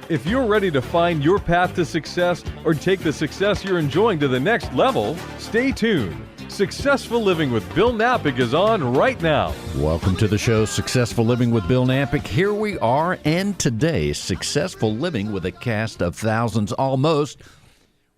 If you're ready to find your path to success or take the success you're enjoying to the next level, stay tuned. Successful Living with Bill Napick is on right now. Welcome to the show, Successful Living with Bill Napick. Here we are, and today, Successful Living with a cast of thousands almost.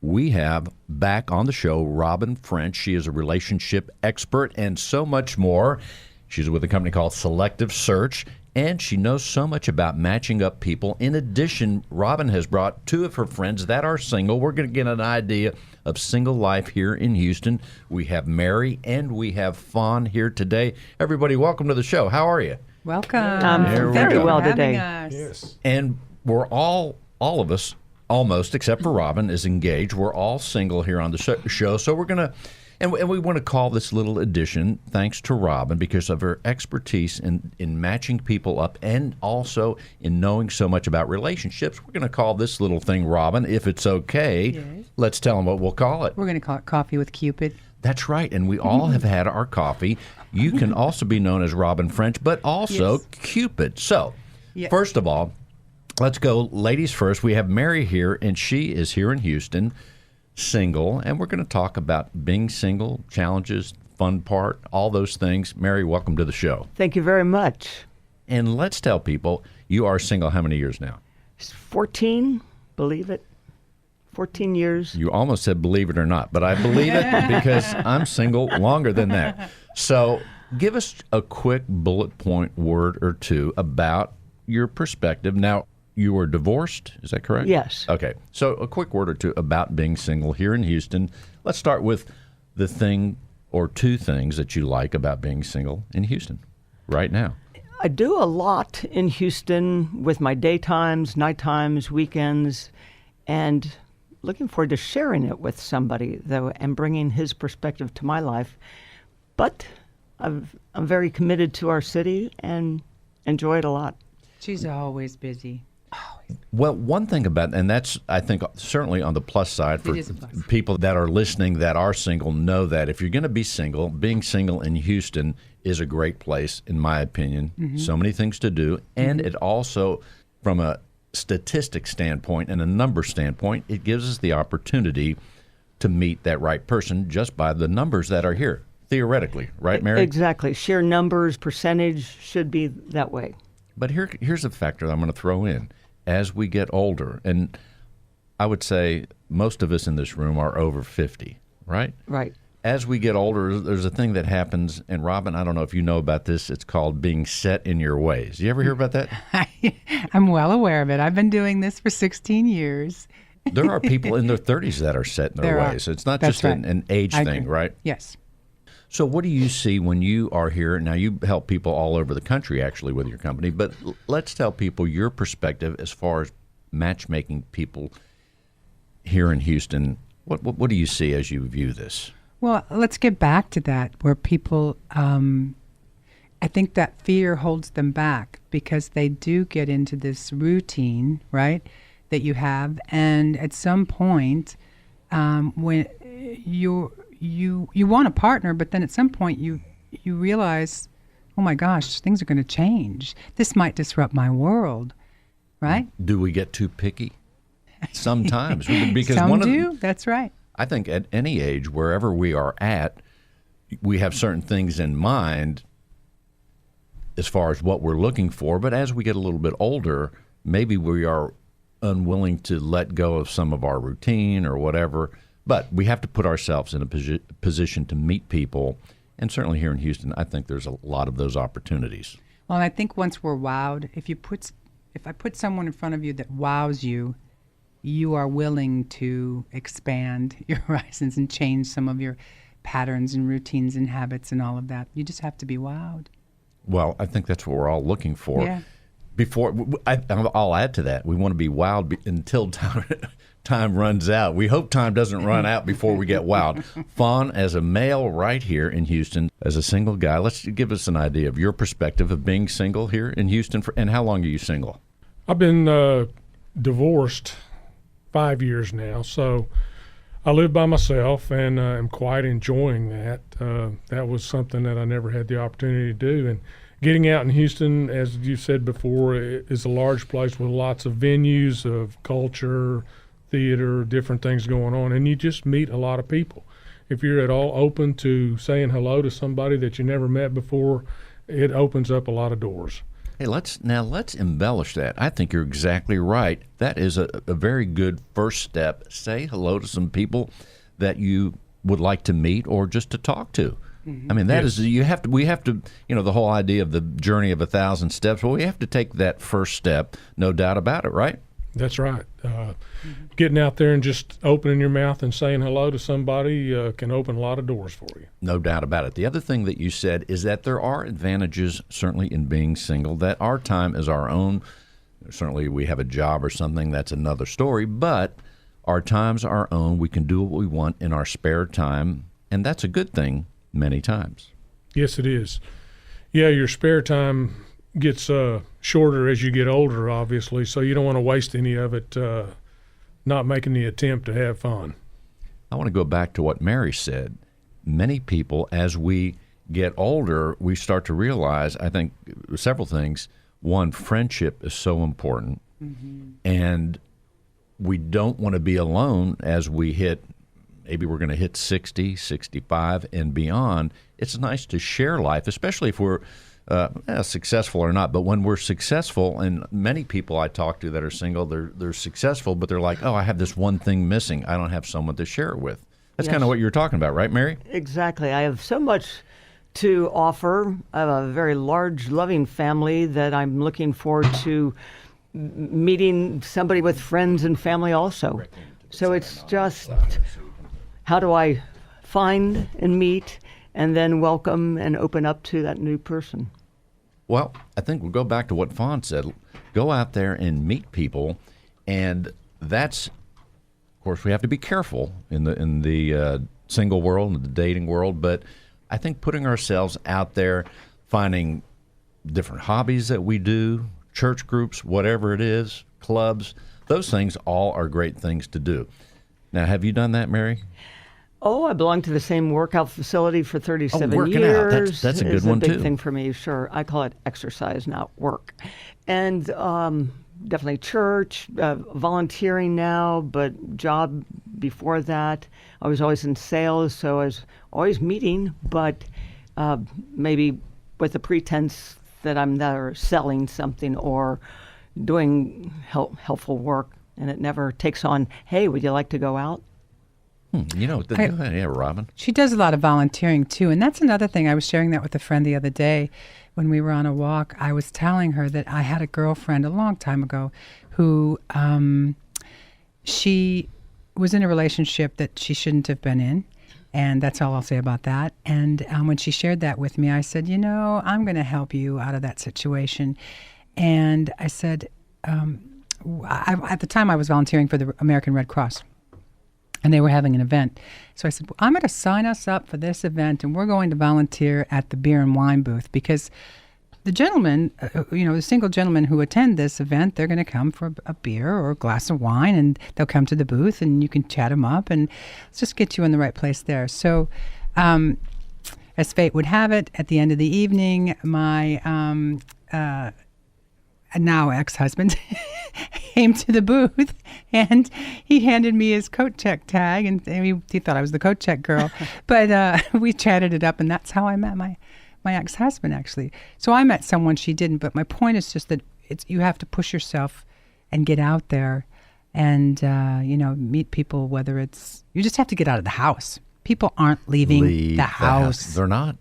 We have back on the show Robin French. She is a relationship expert and so much more. She's with a company called Selective Search, and she knows so much about matching up people. In addition, Robin has brought two of her friends that are single. We're going to get an idea of single life here in Houston. We have Mary and we have Fawn here today. Everybody, welcome to the show. How are you? Welcome. Very well today. Yes. And we're all of us, almost, except for Robin, is engaged. We're all single here on the show. So we're going to, and we want to call this little edition, thanks to Robin, because of her expertise in matching people up and also in knowing so much about relationships. We're going to call this little thing, Robin, if it's okay. Yes. Let's tell them what we'll call it. We're going to call it Coffee with Cupid. That's right, and we all have had our coffee. You can also be known as Robin French, but also Cupid. So, first of all, let's go ladies first. We have Mary here, and she is here in Houston, single, and we're going to talk about being single, challenges, fun part, all those things. Mary, welcome to the show. Thank you very much. And let's tell people, you are single how many years now? 14, believe it. 14 years. You almost said believe it or not, but I believe it because I'm single longer than that. So give us a quick bullet point word or two about your perspective. Now, you were divorced, is that correct? Yes. Okay, so a quick word or two about being single here in Houston. Let's start with the thing or two things that you like about being single in Houston right now. I do a lot in Houston with my daytimes, nightimes, weekends, and looking forward to sharing it with somebody, though, and bringing his perspective to my life. But I'm very committed to our city and enjoy it a lot. She's always busy. Well, one thing about, and that's, I think, certainly on the plus side for people that are listening that are single, know that if you're going to be single, being single in Houston is a great place, in my opinion. Mm-hmm. So many things to do. And it also, from a statistic standpoint and a number standpoint, it gives us the opportunity to meet that right person just by the numbers that are here, theoretically. Right, Mary? Exactly. Sheer numbers, percentage should be that way. But here's a factor that I'm going to throw in. As we get older, and I would say most of us in this room are over 50, right? Right. As we get older, there's a thing that happens, and Robin, I don't know if you know about this, it's called being set in your ways. You ever hear about that? I'm well aware of it. I've been doing this for 16 years. There are people in their 30s that are set in their ways. It's not just an age thing, right? Yes. So what do you see when you are here? Now, you help people all over the country, actually, with your company, but let's tell people your perspective as far as matchmaking people here in Houston. What do you see as you view this? Well, let's get back to that, where people, I think that fear holds them back because they do get into this routine, right, that you have. And at some point, when you want a partner, but then at some point you realize, oh my gosh, things are going to change. This might disrupt my world, right? Do we get too picky? Sometimes. Because Some do, that's right. I think at any age, wherever we are at, we have certain things in mind as far as what we're looking for. But as we get a little bit older, maybe we are unwilling to let go of some of our routine or whatever. But we have to put ourselves in a position to meet people. And certainly here in Houston, I think there's a lot of those opportunities. Well, and I think once we're wowed, if I put someone in front of you that wows you, you are willing to expand your horizons and change some of your patterns and routines and habits and all of that. You just have to be wowed. Well, I think that's what we're all looking for. Yeah. I'll add to that. We want to be wowed until time runs out. We hope time doesn't run out before we get wowed. Fawn, as a male right here in Houston, as a single guy, let's give us an idea of your perspective of being single here in Houston. And how long are you single? I've been divorced 5 years now, so I live by myself and am quite enjoying that. That was something that I never had the opportunity to do, getting out in Houston, as you said before, is a large place with lots of venues of culture, theater, different things going on, and you just meet a lot of people. If you're at all open to saying hello to somebody that you never met before, it opens up a lot of doors. Hey, let's embellish that. I think you're exactly right. That is a very good first step. Say hello to some people that you would like to meet or just to talk to. I mean, that is, we have to, the whole idea of the journey of 1,000 steps, well, we have to take that first step, no doubt about it, right? That's right. Getting out there and just opening your mouth and saying hello to somebody can open a lot of doors for you. No doubt about it. The other thing that you said is that there are advantages, certainly, in being single, that our time is our own. Certainly, we have a job or something, that's another story, but our time's our own. We can do what we want in our spare time, and that's a good thing many times. Yes, it is. Yeah, your spare time gets shorter as you get older, obviously, so you don't want to waste any of it not making the attempt to have fun. I want to go back to what Mary said. Many people, as we get older, we start to realize, I think, several things. One, friendship is so important, and we don't want to be alone as we hit, maybe we're going to hit 60, 65, and beyond. It's nice to share life, especially if we're successful or not. But when we're successful, and many people I talk to that are single, they're successful, but they're like, oh, I have this one thing missing. I don't have someone to share it with. That's kind of what you're talking about, right, Mary? Exactly. I have so much to offer. I have a very large, loving family that I'm looking forward to meeting somebody with friends and family also. So it's just, how do I find and meet and then welcome and open up to that new person? Well, I think we'll go back to what Fawn said. Go out there and meet people, and that's, of course, we have to be careful in the single world and the dating world, but I think putting ourselves out there, finding different hobbies that we do, church groups, whatever it is, clubs, those things all are great things to do. Now, have you done that, Mary? Oh, I belong to the same workout facility for 37 working years. out. That's a good one, too. It's a big thing for me, sure. I call it exercise, not work. And definitely church, volunteering now, but job before that. I was always in sales, so I was always meeting, but maybe with the pretense that I'm there selling something or doing helpful work, and it never takes on, hey, would you like to go out? Yeah, Robin. She does a lot of volunteering too, and that's another thing. I was sharing that with a friend the other day when we were on a walk. I was telling her that I had a girlfriend a long time ago who she was in a relationship that she shouldn't have been in, and that's all I'll say about that. And when she shared that with me, I said, I'm going to help you out of that situation. And I said, at the time I was volunteering for the American Red Cross. And they were having an event. So I said, well, I'm going to sign us up for this event, and we're going to volunteer at the beer and wine booth because the gentlemen, the single gentlemen who attend this event, they're going to come for a beer or a glass of wine, and they'll come to the booth, and you can chat them up, and let's just get you in the right place there. So as fate would have it, at the end of the evening, my now ex-husband came to the booth, and he handed me his coat check tag, and he thought I was the coat check girl. But we chatted it up, and that's how I met my ex-husband, actually. So I met someone she didn't, but my point is just that you have to push yourself and get out there and, meet people, whether it's, you just have to get out of the house. People aren't leaving the house. They're not.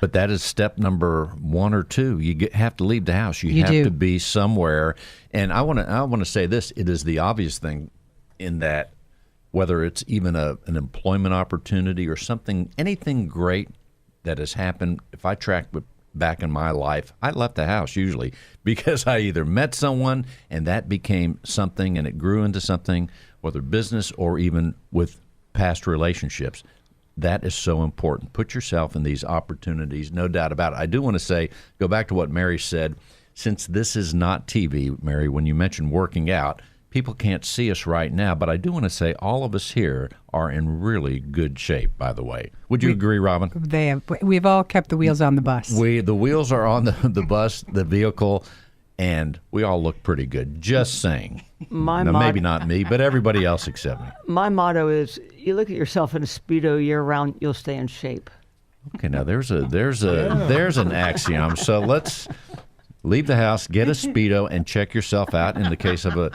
But that is step number 1 or 2. You have to leave the house. You have to be somewhere. And I want to say this. It is the obvious thing in that whether it's even an employment opportunity or something, anything great that has happened, if I track back in my life, I left the house usually because I either met someone and that became something and it grew into something, whether business or even with past relationships. That is so important. Put yourself in these opportunities, no doubt about it. I do want to say, go back to what Mary said, since this is not TV, Mary, when you mentioned working out, people can't see us right now, but I do want to say all of us here are in really good shape, by the way. Would you agree, Robin? We've all kept the wheels on the bus. The wheels are on the bus, the vehicle, and we all look pretty good. Just saying. Maybe not me, but everybody else except me. My motto is: you look at yourself in a Speedo year round, you'll stay in shape. Okay, now there's an axiom. So let's leave the house, get a Speedo, and check yourself out. In the case of a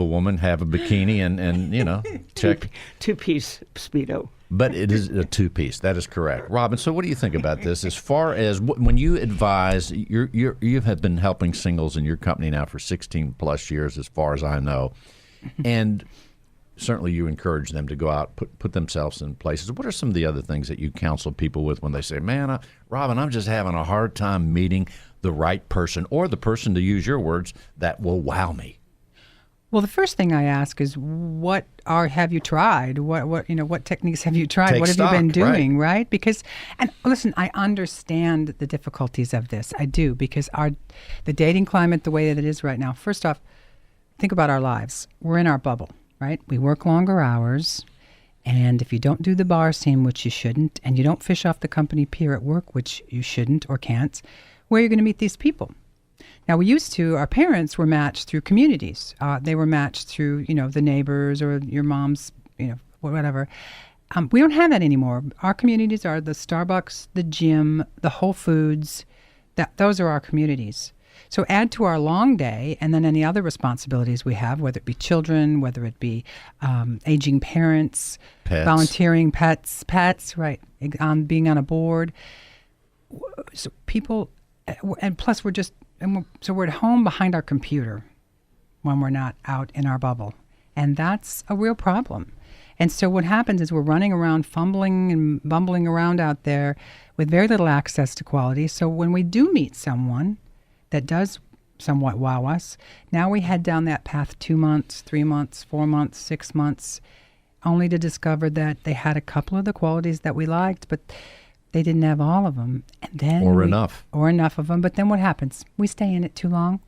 woman, have a bikini and check. Two-piece Speedo. But it is a two-piece. That is correct, Robin. So what do you think about this? As far as when you advise, you have been helping singles in your company now for 16 plus years, as far as I know, and certainly you encourage them to go out, put themselves in places. What are some of the other things that you counsel people with when they say, man, Robin, I'm just having a hard time meeting the right person, or the person, to use your words, that will wow me? Well, the first thing I ask is, have you tried? What techniques have you tried? Take what have stock, you been doing, right? right? Because, and listen, I understand the difficulties of this. I do, because the dating climate, the way that it is right now. First off, think about our lives. We're in our bubble, right? We work longer hours, and if you don't do the bar scene, which you shouldn't, and you don't fish off the company pier at work, which you shouldn't or can't, where are you going to meet these people? Now, our parents were matched through communities. They were matched through, the neighbors or your mom's, whatever. We don't have that anymore. Our communities are the Starbucks, the gym, the Whole Foods. Those are our communities. So add to our long day, and then any other responsibilities we have, whether it be children, whether it be aging parents, volunteering, pets, right, being on a board. So people, and plus we're at home behind our computer when we're not out in our bubble. And that's a real problem. And so what happens is we're running around, fumbling and bumbling around out there with very little access to quality. So when we do meet someone that does somewhat wow us, now we head down that path 2 months, 3 months, 4 months, 6 months, only to discover that they had a couple of the qualities that we liked, but they didn't have all of them. And then enough of them. But then what happens? We stay in it too long.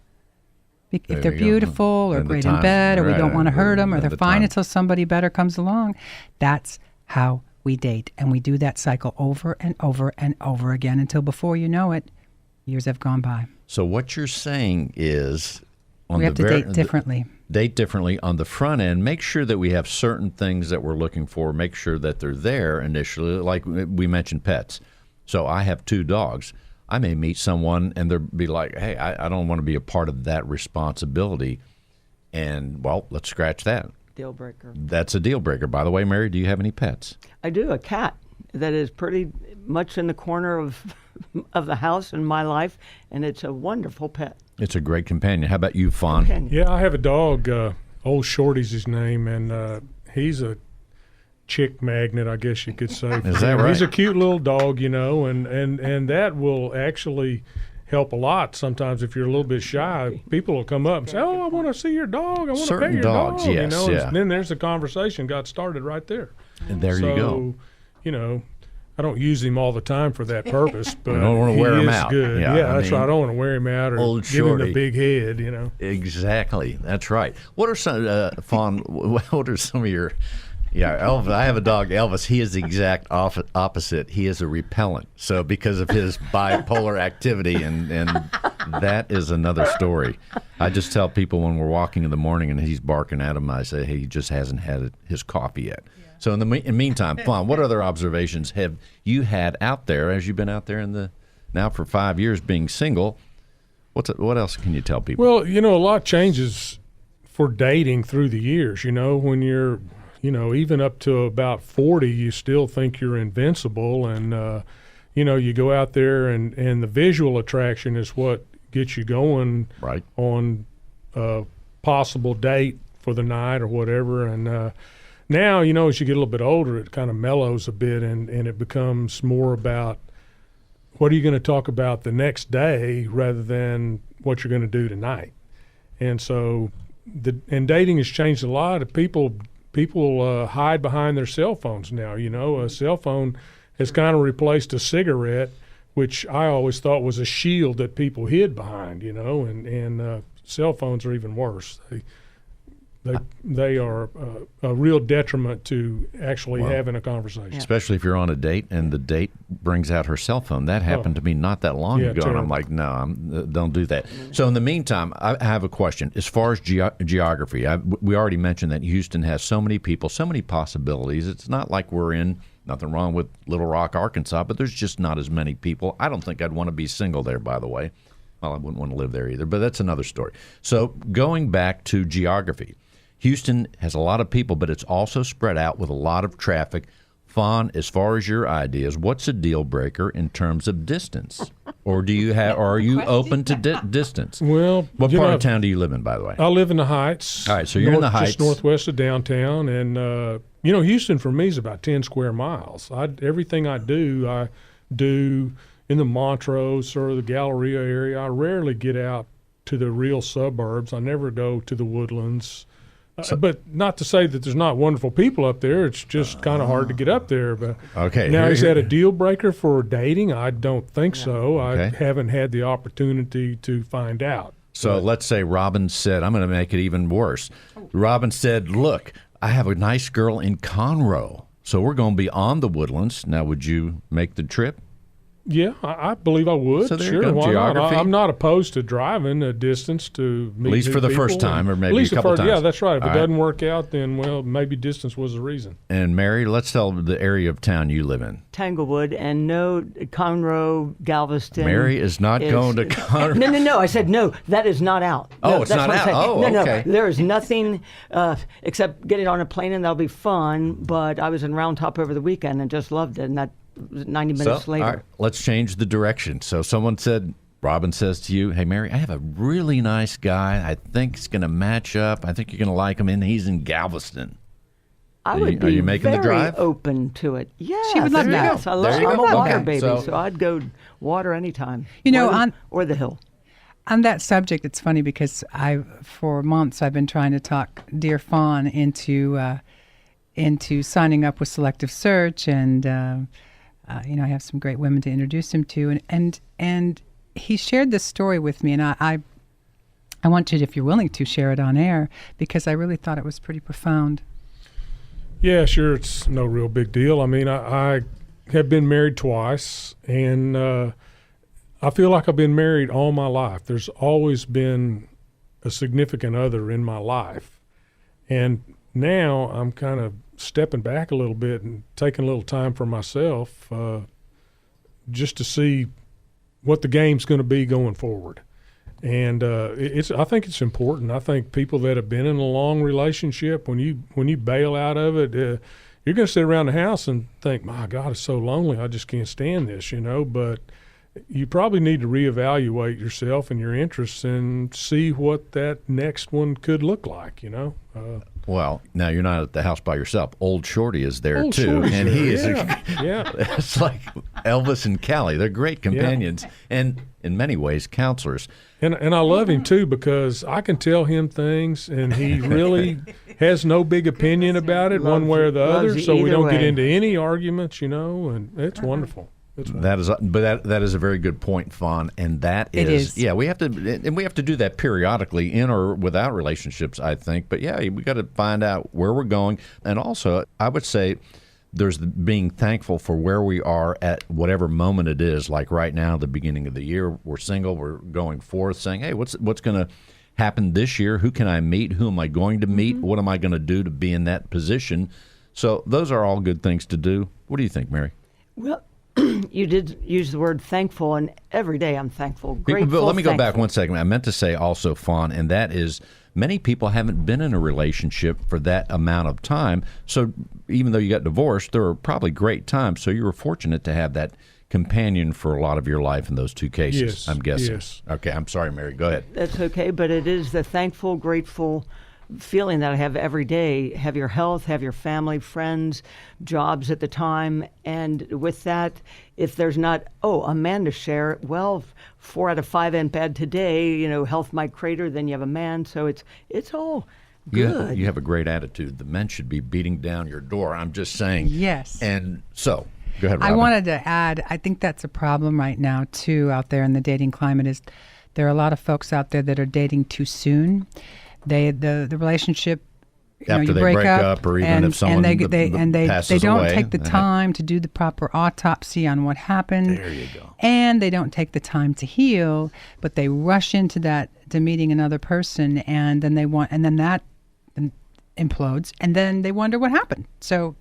If they're beautiful or great in bed, or we don't want to hurt them, or they're fine until somebody better comes along. That's how we date. And we do that cycle over and over and over again until before you know it, years have gone by. So what you're saying is we have to date differently. Date differently on the front end. Make sure that we have certain things that we're looking for. Make sure that they're there initially. Like we mentioned pets. So I have 2 dogs. I may meet someone and they'll be like, hey, I don't want to be a part of that responsibility. And, well, let's scratch that. Deal breaker. That's a deal breaker. By the way, Mary, do you have any pets? I do. A cat that is pretty much in the corner of the house in my life, and it's a wonderful pet. It's a great companion. How about you, Fawn? Yeah, I have a dog. Old Shorty's his name, and he's a chick magnet, I guess you could say. Is that right? He's a cute little dog, and that will actually help a lot. Sometimes if you're a little bit shy, people will come up and say, "Oh, I want to see your dog. I want to pet your dogs, dog." yes, And then there's the conversation got started right there. And there you go. I don't use him all the time for that purpose, but you don't want to wear him out. Good. Yeah, that's right. I don't want to wear him out or give him the big head. Exactly. That's right. What are some, Fawn? What are some of your? Yeah, Elvis. I have a dog, Elvis. He is the exact opposite. He is a repellent. So because of his bipolar activity, and that is another story. I just tell people when we're walking in the morning and he's barking at him, I say, hey, he just hasn't had his coffee yet. Yeah. So in the meantime, Fawn, what other observations have you had out there as you've been out there now for 5 years being single? What else can you tell people? Well, a lot changes for dating through the years. When you're even up to about 40, you still think you're invincible. And, you go out there and the visual attraction is what gets you going right on a possible date for the night or whatever. And now, as you get a little bit older, it kind of mellows a bit and it becomes more about what are you going to talk about the next day rather than what you're going to do tonight. And so dating has changed a lot. People hide behind their cell phones now. A cell phone has kind of replaced a cigarette, which I always thought was a shield that people hid behind, and cell phones are even worse. They They are a real detriment to actually having a conversation. Especially if you're on a date and the date brings out her cell phone. That happened to me not that long ago, and I'm terrible. like, no, don't do that. So in the meantime, I have a question. As far as geography, we already mentioned that Houston has so many people, so many possibilities. It's not like we're in, nothing wrong with Little Rock, Arkansas, but there's just not as many people. I don't think I'd want to be single there, by the way. Well, I wouldn't want to live there either, but that's another story. So going back to geography, Houston has a lot of people, but it's also spread out with a lot of traffic. Fawn, as far as your ideas, what's a deal breaker in terms of distance? Or do you have? Or are you open to distance? Well, What part of town do you live in, by the way? I live in the Heights. All right, so you're in the Heights. Just northwest of downtown. And, Houston for me is about 10 square miles. Everything I do in the Montrose or the Galleria area. I rarely get out to the real suburbs. I never go to the Woodlands. But not to say that there's not wonderful people up there. It's just kind of hard to get up there. But Okay. now, is that a deal breaker for dating? I don't think so. I Okay. haven't had the opportunity to find out. So let's say Robin said, I'm going to make it even worse. Robin said, look, I have a nice girl in Conroe, so we're going to be on the Woodlands. Now, would you make the trip? Yeah, I believe I would. So there sure, you go. why not? Geography. I'm not opposed to driving a distance to meet At least new for the first people. time, or maybe At least a couple times. times. Yeah, that's right. If All it right. doesn't work out, then, well, maybe distance was the reason. And Mary, let's tell the area of town you live in. Tanglewood, and no, Conroe, Galveston. Mary is not going to Conroe. No. I said no. That is not out. Oh, No, it's that's not what I'm out. saying. Oh, okay. No. There is nothing except getting on a plane, and that'll be fun. But I was in Round Top over the weekend and just loved it. And that was 90 minutes later. All right, let's change the direction. So Robin says to you, hey, Mary, I have a really nice guy. I think it's going to match up. I think you're going to like him, and he's in Galveston. I Are would you- be are you making the very drive? open to it. Yes, She would love that. yes, I There love, you I'm go. a water Okay. baby, So- so I'd go water anytime. You know, or the hill. On that subject, it's funny because for months, I've been trying to talk dear Fawn into signing up with Selective Search, and I have some great women to introduce him to, and he shared this story with me, and I want you, if you're willing to, share it on air because I really thought it was pretty profound. Yeah, sure. It's no real big deal. I mean, I have been married twice, and I feel like I've been married all my life. There's always been a significant other in my life. And now I'm kind of stepping back a little bit and taking a little time for myself just to see what the game's going to be going forward. And I think it's important. I think people that have been in a long relationship, when you bail out of it, you're going to sit around the house and think, my God, it's so lonely. I just can't stand this, But you probably need to reevaluate yourself and your interests and see what that next one could look like, Well, now you're not at the house by yourself. Old Shorty is there, Old too. Shorty's And there, he is. yeah. It's like Elvis and Callie. They're great companions and, in many ways, counselors. And I love him too because I can tell him things, and he really has no big opinion about it one way or the Loves other. you So we either don't get way. into any arguments, and it's wonderful. It's wonderful. That is a very good point, Fawn, and that It is. yeah, we have to do that periodically, in or without relationships, I think. But yeah, we got to find out where we're going, and also I would say there's being thankful for where we are at whatever moment it is. Like right now, the beginning of the year, we're single, we're going forth, saying, hey, what's going to happen this year? Who can I meet? Who am I going to meet? What am I going to do to be in that position? So those are all good things to do. What do you think, Mary? Well, you did use the word thankful, and every day I'm thankful, grateful. But let me go back thankful. one second. I meant to say also, Fawn, and that is many people haven't been in a relationship for that amount of time. So even though you got divorced, there were probably great times. So you were fortunate to have that companion for a lot of your life in those two cases, Yes, I'm guessing. yes. Okay, I'm sorry, Mary. Go ahead. That's okay, but it is the thankful, grateful feeling that I have every day. Have your health, have your family, friends, jobs at the time. And with that, if there's not, a man to share, well, 4 out of 5 ain't bad today. Health might crater, then you have a man. So it's all good. You have a great attitude. The men should be beating down your door. I'm just saying. Yes. And so, go ahead, Robin. I wanted to add, I think that's a problem right now, too, out there in the dating climate, is there are a lot of folks out there that are dating too soon. The relationship After you they break up, or even and, if someone they passes don't away. take the time to do the proper autopsy on what happened. There you go. And they don't take the time to heal, but they rush into to meeting another person, and then that implodes, and then they wonder what happened. So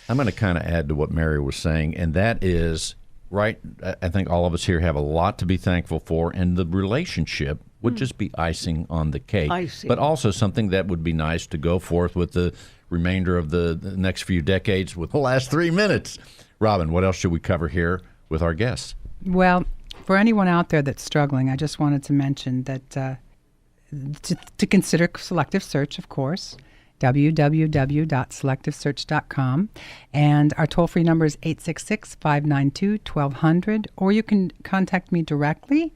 I'm going to kind of add to what Mary was saying, and that is, right, I think all of us here have a lot to be thankful for, and the relationship would just be icing on the cake. But also something that would be nice to go forth with the remainder of the next few decades with the last 3 minutes. Robin, what else should we cover here with our guests? Well, for anyone out there that's struggling, I just wanted to mention that to consider selective search, of course, www.selectivesearch.com. And our toll-free number is 866-592-1200, or you can contact me directly,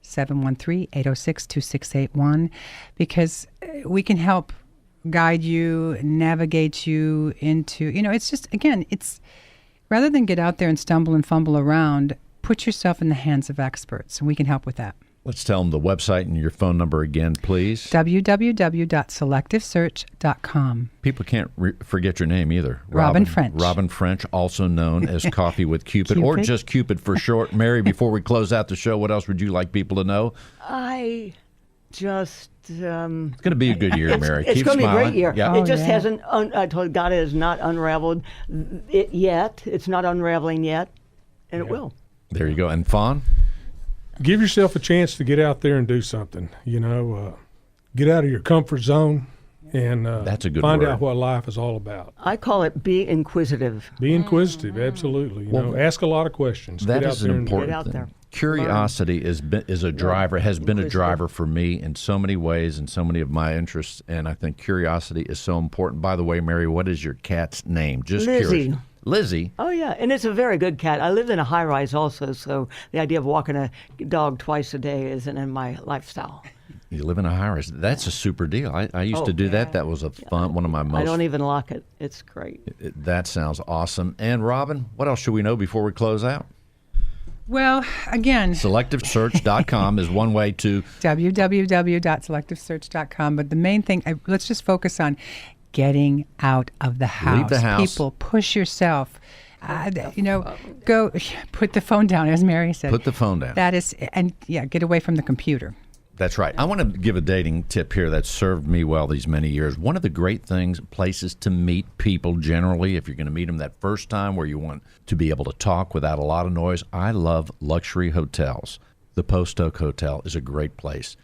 713-806-2681, because we can help guide you, navigate you into, it's just, again, it's rather than get out there and stumble and fumble around, put yourself in the hands of experts, and we can help with that. Let's tell them the website and your phone number again, please. www.selectivesearch.com. People can't forget your name either. Robin French. Robin French, also known as Coffee with Cupid, or just Cupid for short. Mary, before we close out the show, what else would you like people to know? I just... it's going to be a good year, Mary. It's going to be a great year. Yeah. It just hasn't... I told God, it has not unraveled it yet. It's not unraveling yet, and it will. There you go. And Fawn? Give yourself a chance to get out there and do something. Get out of your comfort zone and that's a good find word. out what life is all about. I call it be inquisitive. Be inquisitive, absolutely. Ask a lot of questions. That get is out an there important Get out thing. there. Curiosity has been a driver for me in so many ways and so many of my interests, and I think curiosity is so important. By the way, Mary, what is your cat's name? Just Lizzie. curious. Lizzie? Oh, yeah, and it's a very good cat. I live in a high-rise also, so the idea of walking a dog twice a day isn't in my lifestyle. You live in a high-rise. That's a super deal. I used to do that. That was one of my most... I don't even lock it. It's great. That sounds awesome. And Robin, what else should we know before we close out? Well, again, SelectiveSearch.com is one way to... www.selectivesearch.com. But the main thing, let's just focus on getting out of the house. Leave the house. People, push yourself. Go put the phone down, as Mary said. Put the phone down. That is, and get away from the computer. That's right. I want to give a dating tip here that served me well these many years. One of the great places to meet people generally, if you're going to meet them that first time where you want to be able to talk without a lot of noise, I love luxury hotels. The Post Oak Hotel is a great place.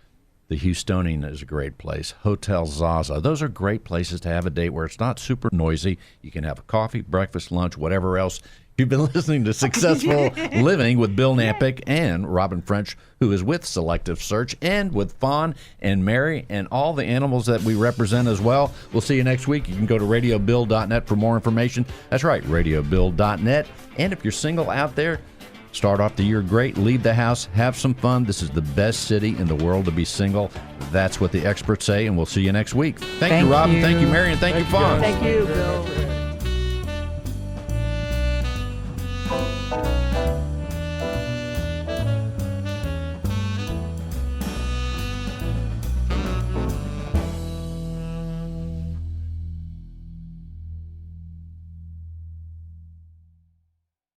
The Houstonian is a great place. Hotel Zaza. Those are great places to have a date where it's not super noisy. You can have a coffee, breakfast, lunch, whatever else. You've been listening to Successful Living with Bill Nampick and Robin French, who is with Selective Search, and with Fawn and Mary and all the animals that we represent as well. We'll see you next week. You can go to radiobill.net for more information. That's right, radiobill.net. And if you're single out there, start off the year great, leave the house, have some fun. This is the best city in the world to be single. That's what the experts say, and we'll see you next week. Thank you, Robin. Thank you, Mary, and thank you, Fawn. Thank you, Bill.